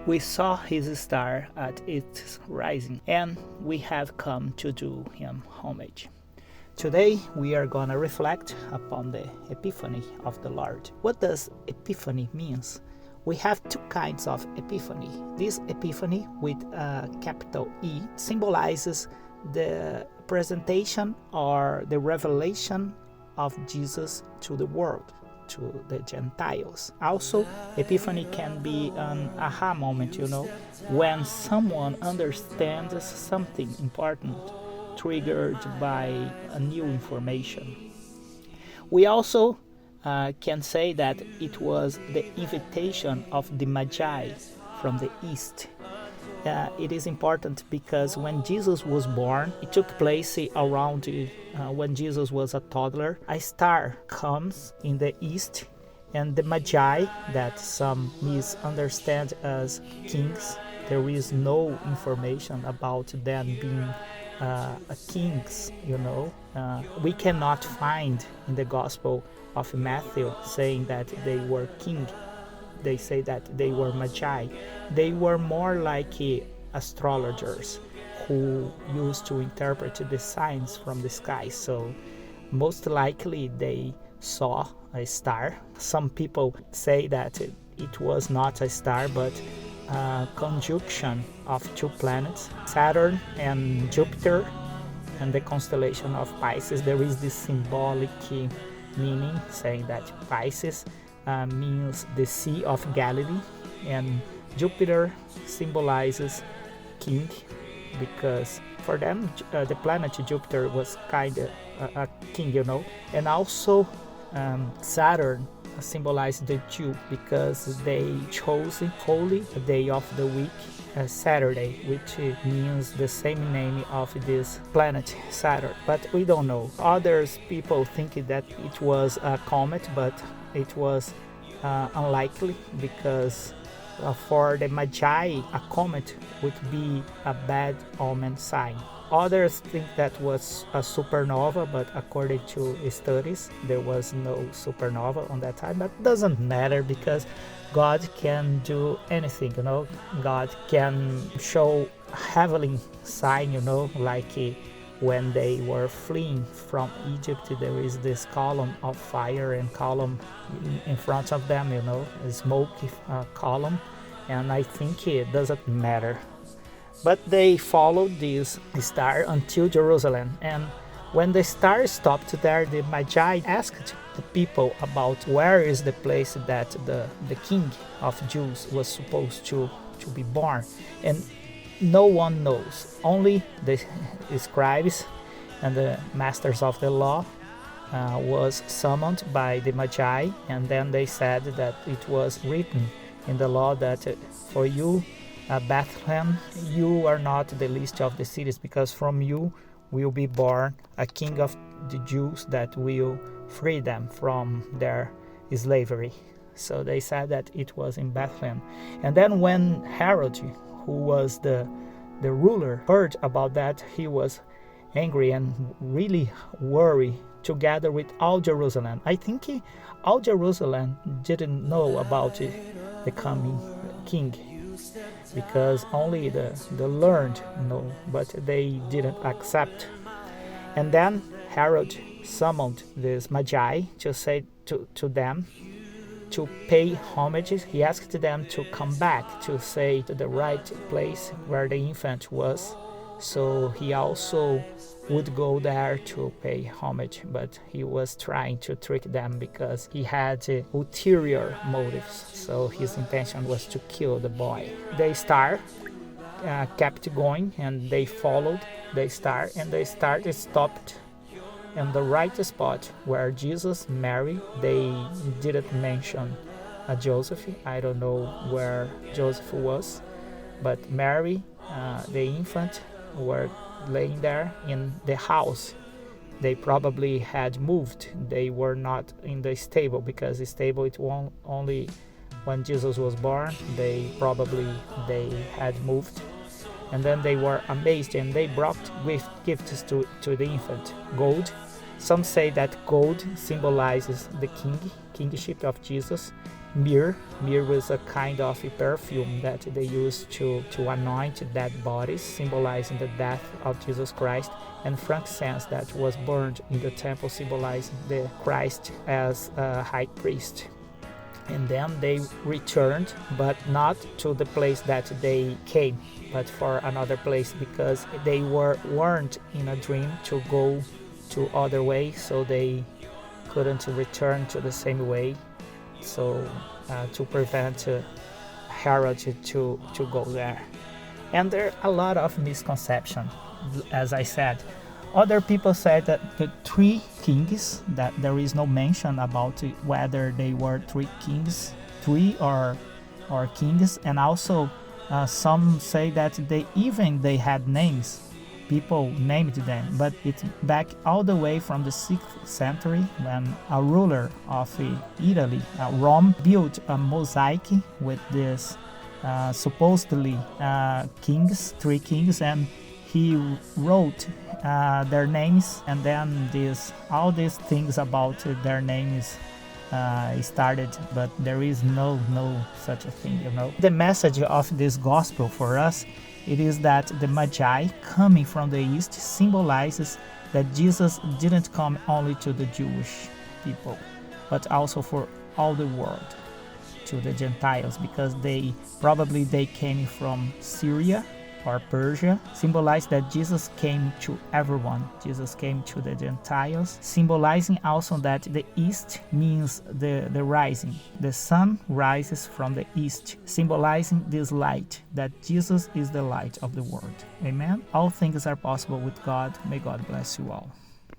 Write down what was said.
We saw his star at its rising, and we have come to do him homage. Today we are going to reflect upon the Epiphany of the Lord. What does Epiphany means? We have two kinds of Epiphany. This Epiphany with a capital E symbolizes the presentation or the revelation of Jesus to the world, to the Gentiles. Also, Epiphany can be an aha moment, when someone understands something important triggered by a new information. We also can say that it was the invitation of the Magi from the East. It is important because when Jesus was born, it took place around when Jesus was a toddler. A star comes in the east, and the Magi, that some misunderstand as kings, there is no information about them being kings, we cannot find in the Gospel of Matthew saying that they were king. They say that they were Magi. They were more like astrologers who used to interpret the signs from the sky. So most likely they saw a star. Some people say that it was not a star but a conjunction of two planets, Saturn and Jupiter, and the constellation of Pisces. There is this symbolic meaning saying that Pisces means the Sea of Galilee, and Jupiter symbolizes king, because for them the planet Jupiter was kind of a king, and also Saturn symbolized the Jew because they chose holy day of the week as Saturday, which means the same name of this planet Saturn, but we don't know. Others people think that it was a comet, but it was unlikely because for the Magi a comet would be a bad omen sign. Others think that was a supernova, but according to studies there was no supernova on that time. But doesn't matter because God can do anything, God can show heavenly sign, like when they were fleeing from Egypt, there is this column of fire and column in front of them, a smoky column, and I think it doesn't matter. But they followed this star until Jerusalem, and when the star stopped there, the Magi asked the people about where is the place that the king of Jews was supposed to be born, and no one knows. Only the scribes and the masters of the law was summoned by the Magi, and then they said that it was written in the law that for you, Bethlehem, you are not the least of the cities, because from you will be born a king of the Jews that will free them from their slavery. So they said that it was in Bethlehem. And then when Herod, who was the ruler, heard about that, he was angry and really worried, together with all Jerusalem. I think all Jerusalem didn't know about the coming king, because only the learned know, but they didn't accept. And then Herod summoned these Magi to say to them to pay homage. He asked them to come back to say to the right place where the infant was. So he also would go there to pay homage, but he was trying to trick them because he had ulterior motives. So his intention was to kill the boy. The star kept going, and they followed the star, and the star stopped in the right spot where Jesus, Mary. They didn't mention Joseph. I don't know where Joseph was, but Mary, the infant, were laying there in the house. They probably had moved. They were not in the stable, because the stable it only when Jesus was born. They had moved, and then they were amazed, and they brought gifts to the infant. Gold. Some say that gold symbolizes the kingship of Jesus, myrrh. Myrrh was a kind of a perfume that they used to anoint dead bodies, symbolizing the death of Jesus Christ, and frankincense that was burned in the temple, symbolizing the Christ as a high priest. And then they returned, but not to the place that they came, but for another place, because they were warned in a dream to go to other way, so they couldn't return to the same way, so to prevent Herod to go there. And there are a lot of misconceptions, as I said. Other people said that the three kings, that there is no mention about whether they were three or kings, and also some say that they had names. People named them, but it's back all the way from the 6th century when a ruler of Italy, Rome, built a mosaic with this supposedly three kings, and he wrote their names, and then all these things about their names started, but there is no such a thing, The message of this gospel for us, it is that the Magi coming from the east symbolizes that Jesus didn't come only to the Jewish people, but also for all the world, to the Gentiles, because they came from Syria or Persia, symbolize that Jesus came to everyone. Jesus came to the Gentiles, symbolizing also that the east means the rising. The sun rises from the east, symbolizing this light, that Jesus is the light of the world. Amen? All things are possible with God. May God bless you all.